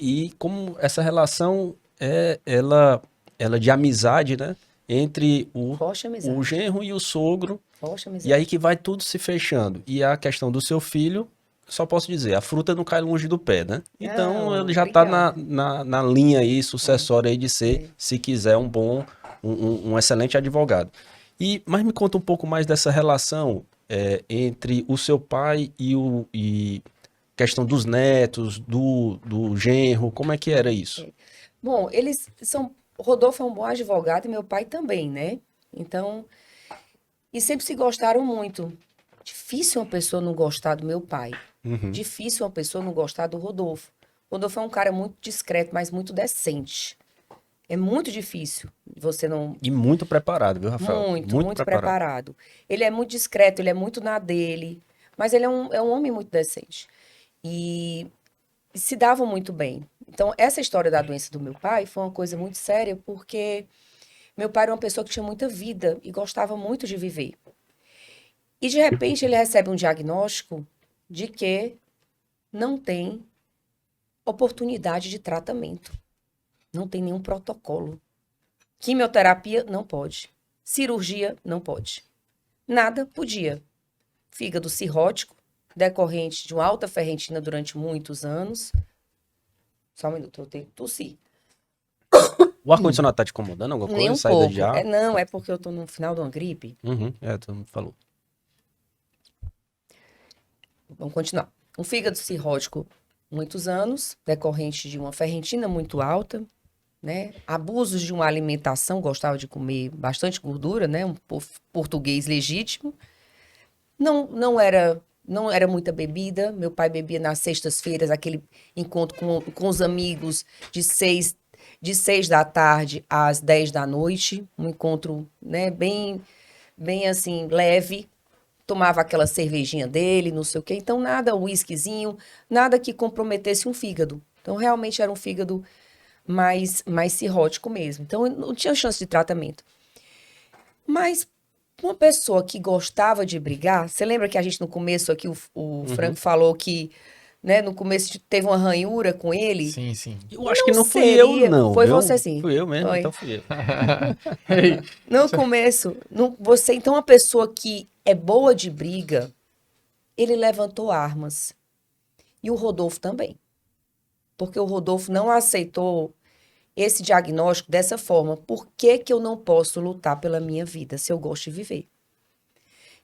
E como essa relação ela de amizade, né? Entre Forte o amizade. genro e o sogro. Forte E aí amizade. que vai tudo se fechando. E a questão do seu filho, só posso dizer, a fruta não cai longe do pé, né? Ah, Então ele já tá obrigada. na linha aí, É, sucessória aí de ser, é. se quiser, um excelente advogado. Mas me conta um pouco mais dessa relação entre o seu pai e questão dos netos, do genro, como é que era isso? Bom, eles são. Rodolfo é um bom advogado e meu pai também, né? Então, e sempre se gostaram muito. Difícil uma pessoa não gostar do meu pai. Uhum. Difícil uma pessoa não gostar do Rodolfo. Rodolfo é um cara muito discreto, mas muito decente. É muito difícil você não. E muito preparado, viu, Rafael? Muito, Muito muito preparado. preparado. Ele é muito discreto, ele é muito na dele, mas ele é um homem muito decente. E se davam muito bem. Então, essa história da doença do meu pai foi uma coisa muito séria, porque meu pai era uma pessoa que tinha muita vida e gostava muito de viver. E de repente ele recebe um diagnóstico de que não tem oportunidade de tratamento, não tem nenhum protocolo. Quimioterapia não pode, cirurgia não pode. Nada podia. Fígado cirrótico, decorrente de uma alta ferritina durante muitos anos. Só um minuto, eu tenho que tossir. O ar-condicionado tá te incomodando alguma Nem coisa? um Saída de pouco. ar? Não, é porque eu tô no final de uma gripe. Uhum, tu me falou. Vamos continuar. Um fígado cirrótico, muitos anos, decorrente de uma ferritina muito alta, né? Abusos de uma alimentação, gostava de comer bastante gordura, né? Português legítimo. Não era muita bebida. Meu pai bebia nas sextas-feiras, aquele encontro com os amigos de 6 da tarde às 10 da noite. Um encontro, né, bem assim, leve. Tomava aquela cervejinha dele, não sei o quê. Então, nada, um whiskyzinho, nada que comprometesse um fígado. Então, realmente era um fígado mais cirrótico mesmo. Então, não tinha chance de tratamento. Mas uma pessoa que gostava de brigar, você lembra que a gente no começo aqui, o Franco Uhum. falou que, né, no começo teve uma ranhura com ele? Sim, sim. Eu acho que Não não fui eu, seria. não, Foi você viu? sim. Fui eu mesmo, então Foi. fui eu. Ei, No começo, você, então, uma pessoa que é boa de briga, ele levantou armas. E o Rodolfo também. Porque o Rodolfo não aceitou esse diagnóstico dessa forma. Por que que eu não posso lutar pela minha vida se eu gosto de viver?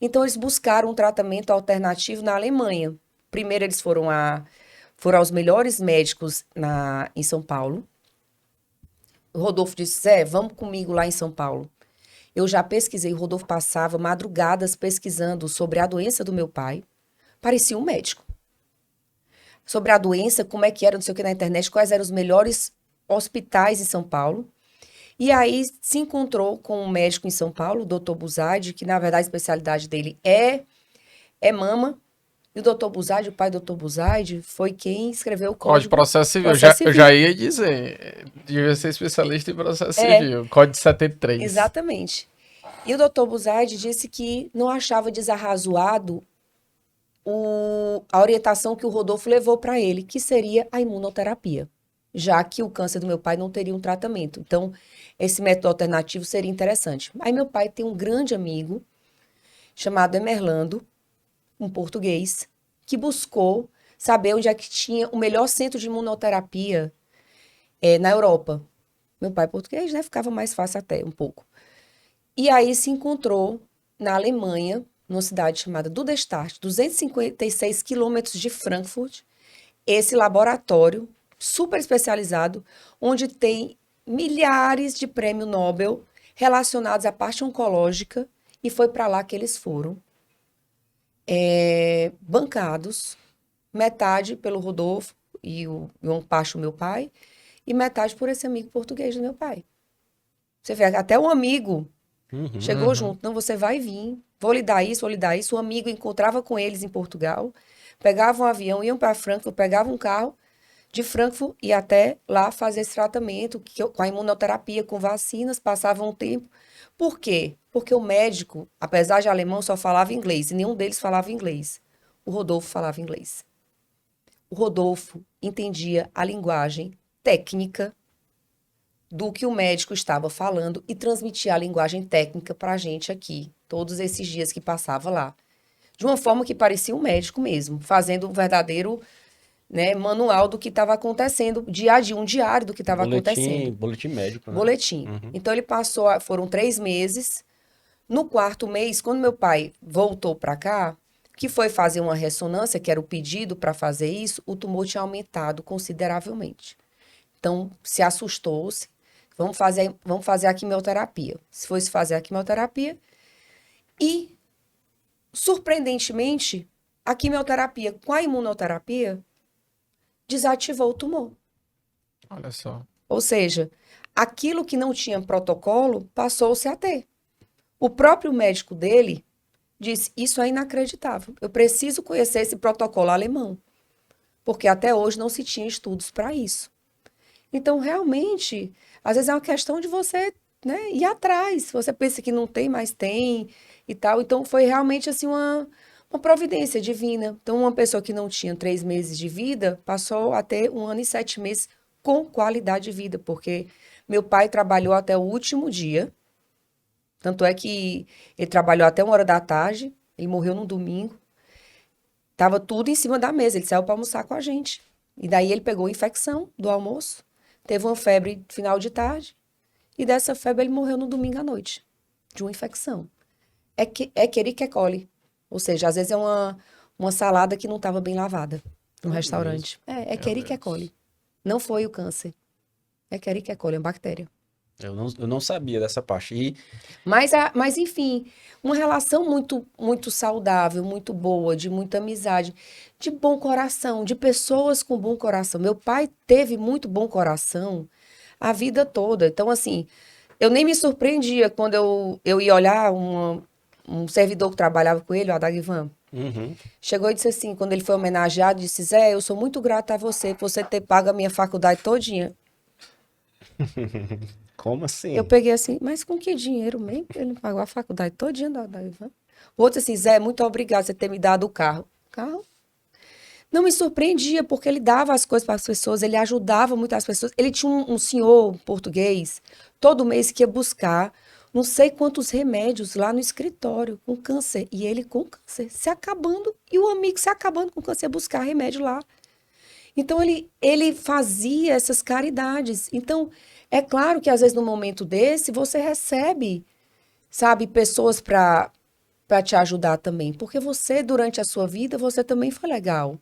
Então, eles buscaram um tratamento alternativo na Alemanha. Primeiro, eles foram aos melhores médicos em São Paulo. O Rodolfo disse: Zé, vamos comigo lá em São Paulo. Eu já pesquisei, o Rodolfo passava madrugadas pesquisando sobre a doença do meu pai. Parecia um médico. Sobre a doença, como é que era, não sei o que na internet, quais eram os melhores hospitais em São Paulo. E aí se encontrou com um médico em São Paulo, o doutor Buzardi, que na verdade a especialidade dele é mama. E o doutor Buzardi, o pai do doutor Buzardi, foi quem escreveu o Código de Código Processo Civil. Processo Eu já Civil. ia dizer. Devia ser especialista em processo É, civil. Código 73. exatamente. E o doutor Buzardi disse que não achava desarrazoado a orientação que o Rodolfo levou para ele, que seria a imunoterapia, já que o câncer do meu pai não teria um tratamento. Então, esse método alternativo seria interessante. Aí meu pai tem um grande amigo chamado Emerlando, um português, que buscou saber onde é que tinha o melhor centro de imunoterapia na Europa. Meu pai é português, né? Ficava mais fácil até um pouco. E aí se encontrou na Alemanha, numa cidade chamada Duderstadt, 256 quilômetros de Frankfurt, esse laboratório super especializado, onde tem milhares de prêmio Nobel relacionados à parte oncológica, e foi para lá que eles foram, bancados, metade pelo Rodolfo e um parte do meu pai, e metade por esse amigo português do meu pai. Você vê, até um amigo Uhum. chegou Uhum. junto, não, você vai vir, vou lhe dar isso, vou lhe dar isso. O amigo encontrava com eles em Portugal, pegavam um avião, iam para Frankfurt, pegavam um carro de Frankfurt e até lá fazer esse tratamento com a imunoterapia, com vacinas, passavam um tempo. Por quê? Porque o médico, apesar de alemão, só falava inglês e nenhum deles falava inglês. O Rodolfo falava inglês. O Rodolfo entendia a linguagem técnica do que o médico estava falando e transmitia a linguagem técnica para a gente aqui, todos esses dias que passava lá. De uma forma que parecia um médico mesmo, fazendo um verdadeiro, né, manual do que estava acontecendo, dia a dia, um diário do que estava acontecendo. Boletim médico, né? Boletim. Então ele passou, foram 3 meses. No 4º mês, quando meu pai voltou para cá, que foi fazer uma ressonância, que era o pedido para fazer isso, o tumor tinha aumentado consideravelmente. Então, se assustou-se, vamos fazer a quimioterapia. Se fosse fazer a quimioterapia, e, surpreendentemente, a quimioterapia com a imunoterapia desativou o tumor. Olha só. Ou seja, aquilo que não tinha protocolo passou-se a ter. O próprio médico dele disse, isso é inacreditável, eu preciso conhecer esse protocolo alemão, porque até hoje não se tinha estudos para isso. Então, realmente, às vezes é uma questão de você, né, ir atrás. Você pensa que não tem, mas tem e tal. Então, foi realmente assim uma providência divina. Então, uma pessoa que não tinha 3 meses de vida passou a ter 1 ano e 7 meses com qualidade de vida, porque meu pai trabalhou até o último dia. Tanto é que ele trabalhou até 1 hora da tarde, ele morreu no domingo. Tava tudo em cima da mesa, ele saiu para almoçar com a gente. E daí ele pegou infecção do almoço, teve uma febre final de tarde, e dessa febre ele morreu no domingo à noite, de uma infecção. É Escherichia coli, ou seja, às vezes é uma salada que não estava bem lavada no restaurante. É Escherichia coli. Não foi o câncer. Escherichia coli, é uma bactéria. Eu não sabia dessa parte. Mas, enfim, uma relação muito, muito saudável, muito boa, de muita amizade, de bom coração, de pessoas com bom coração. Meu pai teve muito bom coração a vida toda. Então, assim, eu nem me surpreendia quando eu ia olhar um servidor que trabalhava com ele, o Adagvan. Chegou e disse assim, quando ele foi homenageado, disse, Zé, eu sou muito grata a você por você ter pago a minha faculdade todinha. Como assim? Eu peguei assim, mas com que dinheiro mesmo? Ele pagou a faculdade todinha da Ivan. O outro assim, Zé, muito obrigado por você ter me dado o carro. Carro? Não me surpreendia, porque ele dava as coisas para as pessoas, ele ajudava muitas pessoas. Ele tinha um senhor português, todo mês que ia buscar não sei quantos remédios lá no escritório com câncer. E ele com câncer se acabando, e o amigo se acabando com câncer, ia buscar remédio lá. Então, ele fazia essas caridades. Então, é claro que às vezes no momento desse, você recebe, sabe, pessoas para te ajudar também. Porque você, durante a sua vida, você também foi legal,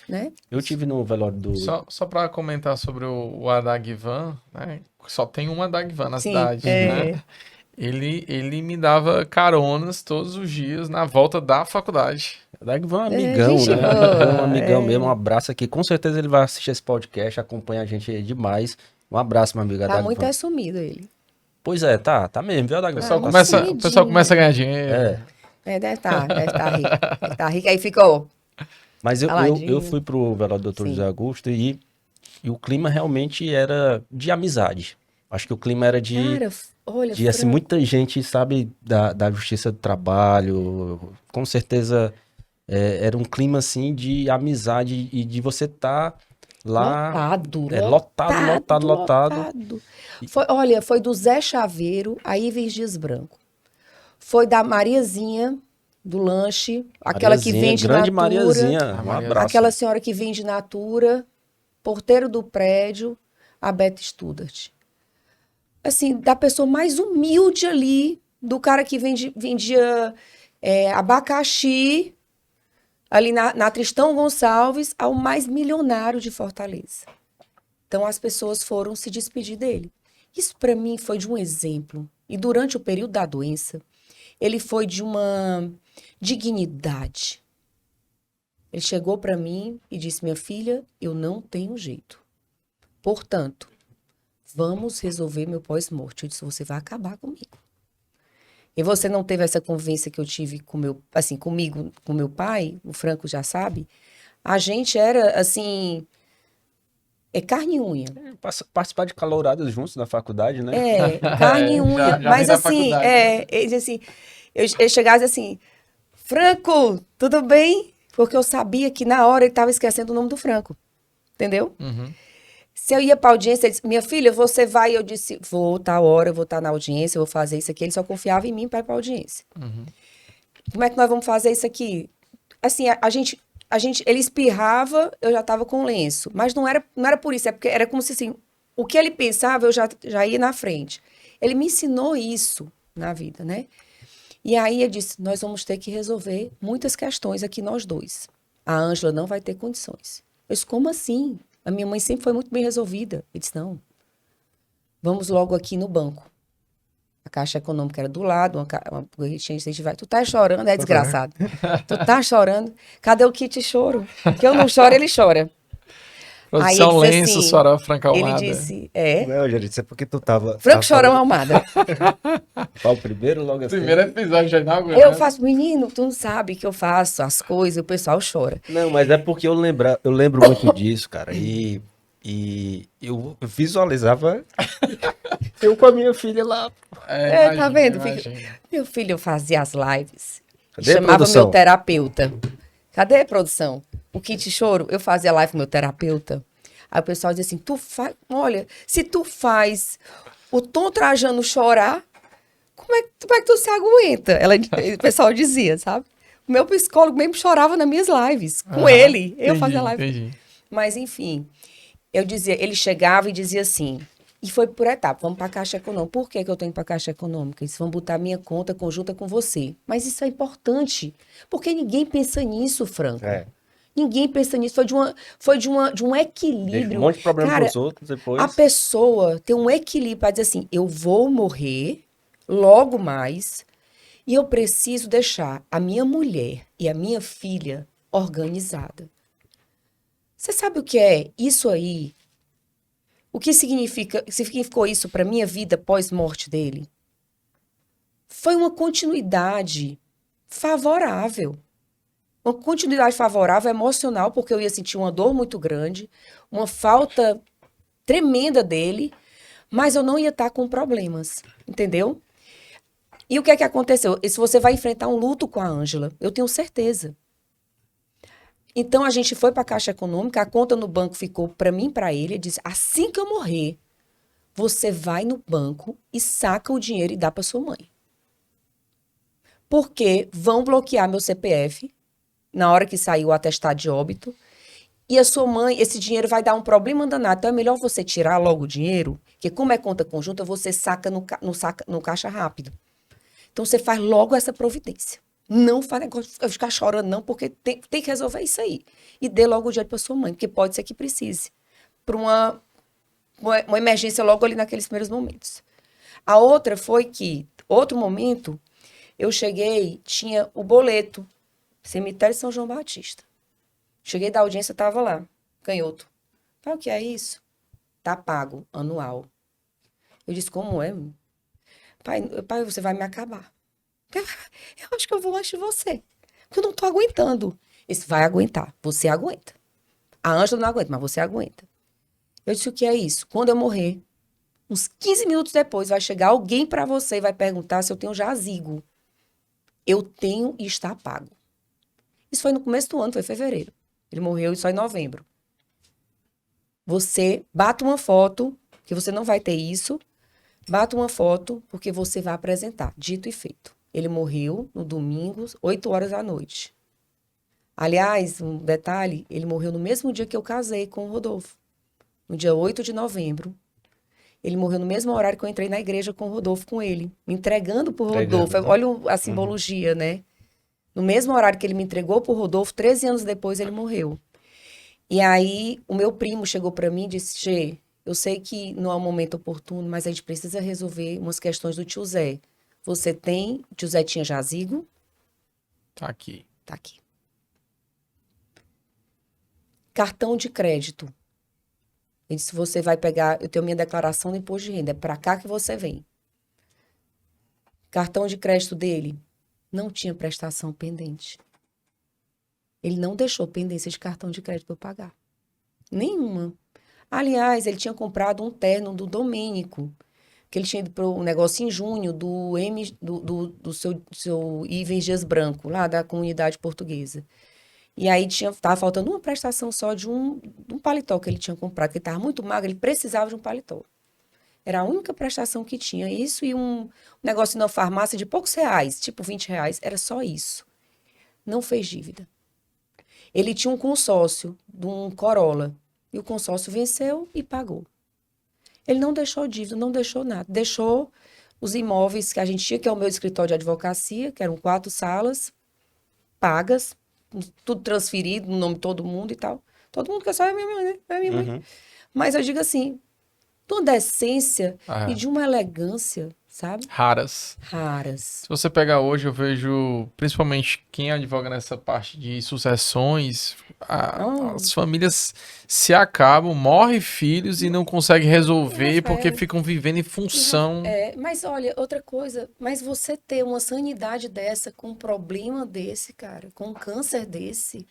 né? Eu tive no velório do... Só para comentar sobre o Adagvan, né? Só tem um Adagvan na cidade, é. né? Ele me dava caronas todos os dias na volta da faculdade. Adagvan é um amigão, gente né? boa, É um amigão mesmo, um abraço aqui. Com certeza ele vai assistir esse podcast, acompanha a gente demais. Um abraço, meu amigo Tá Adagvan. muito assumido ele. Pois é, tá mesmo, viu, Adagvan? O pessoal começa a ganhar dinheiro. Deve estar rico. Deve estar rico, aí ficou. Mas eu fui pro velório do Dr. José Augusto e o clima realmente era de amizade. Acho que o clima era Cara, olha, de assim, muita gente, sabe, da Justiça do Trabalho. Com certeza era um clima, assim, de amizade e de você estar lá... Lotado. Foi do Zé Chaveiro a Ives Dias Branco. Foi da Mariazinha, do lanche, aquela que vende grande Natura. Mariazinha, um abraço. Aquela senhora que vende Natura, porteiro do prédio, a Beth Studart. Assim, da pessoa mais humilde ali, do cara que vendia abacaxi, ali na Tristão Gonçalves, ao mais milionário de Fortaleza. Então, as pessoas foram se despedir dele. Isso, para mim, foi de um exemplo. E durante o período da doença, ele foi de uma dignidade. Ele chegou para mim e disse, minha filha, eu não tenho jeito. Portanto, vamos resolver meu pós-morte. Eu disse, você vai acabar comigo. E você não teve essa convivência que eu tive comigo, com meu pai, o Franco já sabe. A gente era, assim, carne e unha. Participar de calouradas juntos na faculdade, né? Carne e unha. já mas assim, faculdade. ele chegava assim, Franco, tudo bem? Porque eu sabia que na hora ele estava esquecendo o nome do Franco. entendeu? Uhum. Se eu ia pra audiência, ele disse, minha filha, você vai? Eu disse, vou, tá a hora, eu vou estar na audiência, eu vou fazer isso aqui. Ele só confiava em mim para ir pra audiência. Uhum. Como é que nós vamos fazer isso aqui? Assim, ele espirrava, eu já tava com lenço. Mas não era por isso, é porque era como se assim, o que ele pensava, eu já ia na frente. Ele me ensinou isso na vida, né? E aí ele disse, nós vamos ter que resolver muitas questões aqui nós dois. A Ângela não vai ter condições. Eu disse, como assim? A minha mãe sempre foi muito bem resolvida. Ele disse, não, vamos logo aqui no banco. A Caixa Econômica era do lado, tu tá chorando, é desgraçado. Tu tá chorando, cadê o kit choro? Que eu não choro, ele chora. Aí ele Produção disse Lenço, assim, Suara Franca ele Almada. disse, Não, já disse, é porque tu tava... Franco Chorão Almada. Qual o primeiro logo assim? Primeiro episódio já inaugurado. Eu faço, menino, tu não sabe que eu faço as coisas, o pessoal chora. Não, mas é porque eu lembro muito disso, cara. E eu visualizava eu com a minha filha lá. Tá vendo? Imagina. Meu filho fazia as lives, Cadê a chamava produção? meu terapeuta. Cadê a produção? O kit choro, eu fazia live com meu terapeuta. Aí o pessoal dizia assim, olha, se tu faz o Tom Trajano chorar, como é que tu se aguenta? O pessoal dizia, sabe? O meu psicólogo mesmo chorava nas minhas lives, com ele. Eu fazia live. Entendi. Mas, enfim, ele chegava e dizia assim, e foi por etapa, vamos para a Caixa Econômica. Por que eu tenho para a Caixa Econômica? Eles vão botar minha conta conjunta com você. Mas isso é importante, porque ninguém pensa nisso, Franco. É. Ninguém pensa nisso, foi de um Deixa um equilíbrio. monte de problema Cara, pros outros depois. a pessoa tem um equilíbrio para dizer assim, eu vou morrer logo mais e eu preciso deixar a minha mulher e a minha filha organizada. Você sabe o que é isso aí? O que significou isso para minha vida pós-morte dele? Foi uma continuidade favorável. Uma continuidade favorável emocional, porque eu ia sentir uma dor muito grande, uma falta tremenda dele, mas eu não ia estar com problemas, entendeu? E o que é que aconteceu? Se você vai enfrentar um luto com a Ângela, eu tenho certeza. Então, a gente foi para a Caixa Econômica, a conta no banco ficou para mim e para ele. Ele disse, assim que eu morrer, você vai no banco e saca o dinheiro e dá para sua mãe. Porque vão bloquear meu CPF na hora que sair o atestado de óbito. E a sua mãe, esse dinheiro vai dar um problema danado. Então, é melhor você tirar logo o dinheiro, porque como é conta conjunta, você saca no caixa rápido. Então, você faz logo essa providência. Não faz negócio de ficar chorando, não, porque tem que resolver isso aí. E dê logo o dinheiro para sua mãe, porque pode ser que precise. Para uma emergência logo ali naqueles primeiros momentos. A outra foi que, outro momento, eu cheguei, tinha o boleto, cemitério São João Batista. Cheguei da audiência, estava lá, canhoto. Falei, o que é isso? Tá pago, anual. Eu disse, como é? Pai, você vai me acabar. Eu acho que eu vou antes de você. Porque eu não tô aguentando. Esse vai aguentar. Você aguenta. A Ângela não aguenta, mas você aguenta. Eu disse, o que é isso? Quando eu morrer, uns 15 minutos depois, vai chegar alguém para você e vai perguntar se eu tenho jazigo. Eu tenho e está pago. Isso foi no começo do ano, foi em fevereiro. Ele morreu só em novembro. Você bata uma foto, que você não vai ter isso. Bata uma foto, porque você vai apresentar. Dito e feito. Ele morreu no domingo, 8 horas da noite. Aliás, um detalhe, ele morreu no mesmo dia que eu casei com o Rodolfo. No dia 8 de novembro. Ele morreu no mesmo horário que eu entrei na igreja com o Rodolfo, com ele. Me entregando pro Rodolfo. Entregando, né? Olha a simbologia, né? No mesmo horário que ele me entregou pro Rodolfo, 13 anos depois ele morreu. E aí, o meu primo chegou para mim e disse, Gê, eu sei que não é um momento oportuno, mas a gente precisa resolver umas questões do tio Zé. O tio Zé tinha jazigo? Tá aqui. Tá aqui. Cartão de crédito. Ele disse, você vai pegar, eu tenho minha declaração de imposto de renda, é para cá que você vem. Cartão de crédito dele não tinha prestação pendente. Ele não deixou pendência de cartão de crédito para eu pagar. Nenhuma. Aliás, ele tinha comprado um terno do Domênico, que ele tinha ido para um negócio em junho do seu Ivens Dias Branco, lá da comunidade portuguesa. E aí tava faltando uma prestação só de um paletó que ele tinha comprado, que ele estava muito magro, ele precisava de um paletó. Era a única prestação que tinha. Isso e um negócio na farmácia de poucos reais, tipo R$ 20, era só isso. Não fez dívida. Ele tinha um consórcio de um Corolla. E o consórcio venceu e pagou. Ele não deixou dívida, não deixou nada. Deixou os imóveis que a gente tinha, que é o meu escritório de advocacia, que eram 4 salas, pagas, tudo transferido no nome de todo mundo e tal. Todo mundo quer só é minha mãe, né? É minha mãe. Uhum. Mas eu digo assim, de uma decência Ah, e de uma elegância, sabe? raras. Raras. Se você pegar hoje, eu vejo, principalmente quem advoga nessa parte de sucessões, as famílias se acabam, morrem filhos e não conseguem resolver Rafael. porque ficam vivendo em função. Mas olha, outra coisa, mas você ter uma sanidade dessa, com um problema desse, cara, com um câncer desse,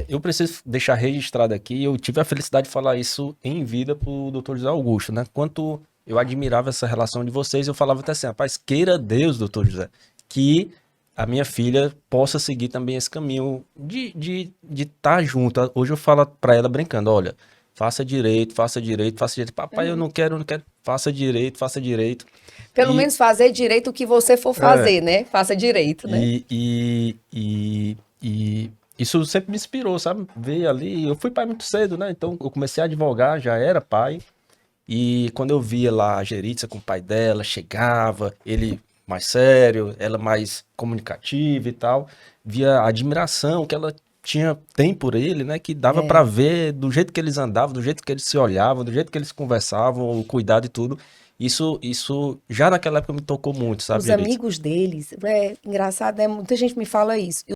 Eu preciso deixar registrado aqui, eu tive a felicidade de falar isso em vida pro Dr. José Augusto, né? Quanto eu admirava essa relação de vocês, eu falava até assim, rapaz, queira Deus, Dr. José, que a minha filha possa seguir também esse caminho de estar junto. Hoje eu falo pra ela brincando, olha, faça direito, faça direito, faça direito. Papai, eu não quero, faça direito, faça direito. pelo E- menos fazer direito o que você for fazer, né? Faça direito, né? E isso sempre me inspirou, sabe? Ver ali, eu fui pai muito cedo, né? Então eu comecei a advogar, já era pai. E quando eu via lá a Geritza com o pai dela, chegava, ele mais sério, ela mais comunicativa e tal, via a admiração que ela tem por ele, né? Que dava pra ver do jeito que eles andavam, do jeito que eles se olhavam, do jeito que eles conversavam, o cuidado e tudo. Isso já naquela época me tocou muito, sabe, Os Geritza? amigos deles, é engraçado, né? Muita gente me fala isso.